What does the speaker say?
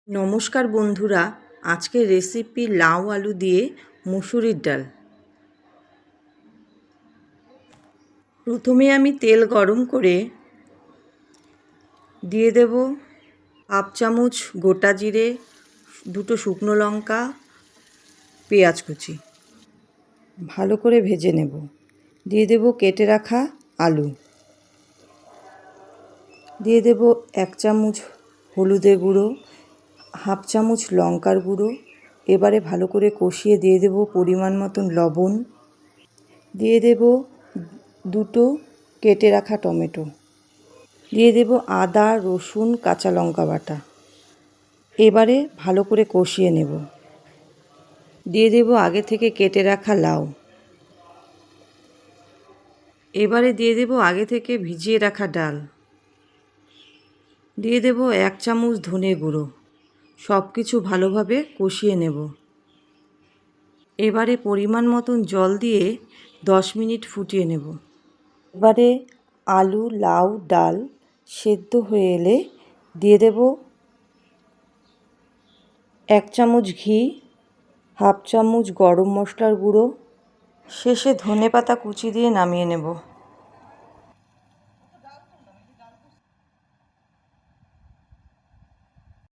নমস্কার বন্ধুরা, আজকের রেসিপি লাউ আলু দিয়ে মুসুরির ডাল। প্রথমে আমি তেল গরম করে দিয়ে দেব হাফ চামচ গোটা জিরে, দুটো শুকনো লঙ্কা, পেঁয়াজ কুচি। ভালো করে ভেজে নেব। দিয়ে দেব কেটে রাখা আলু। দিয়ে দেব 1 চামচ হলুদের গুঁড়ো, হাফ চামচ লঙ্কার গুঁড়ো। এবারে ভালো করে কষিয়ে দিয়ে দেব পরিমাণ মতন লবণ। দিয়ে দেব দুটো কেটে রাখা টমেটো। দিয়ে দেব আদা, রসুন, কাঁচা লঙ্কা বাটা। এবারে ভালো করে কষিয়ে নেব। দিয়ে দেব আগে থেকে কেটে রাখা লাউ। এবারে দিয়ে দেব আগে থেকে ভিজিয়ে রাখা ডাল। দিয়ে দেব 1 চামচ ধনে গুঁড়ো। সব কিছু ভালোভাবে কষিয়ে নেব। এবারে পরিমাণ মতন জল দিয়ে 10 মিনিট ফুটিয়ে নেব। এবারে আলু, লাউ, ডাল সেদ্ধ হয়ে এলে দিয়ে দেব 1 চামচ ঘি, হাফ চামচ গরম মশলার গুঁড়ো, শেষে ধনেপাতা কুচি দিয়ে নামিয়ে নেব।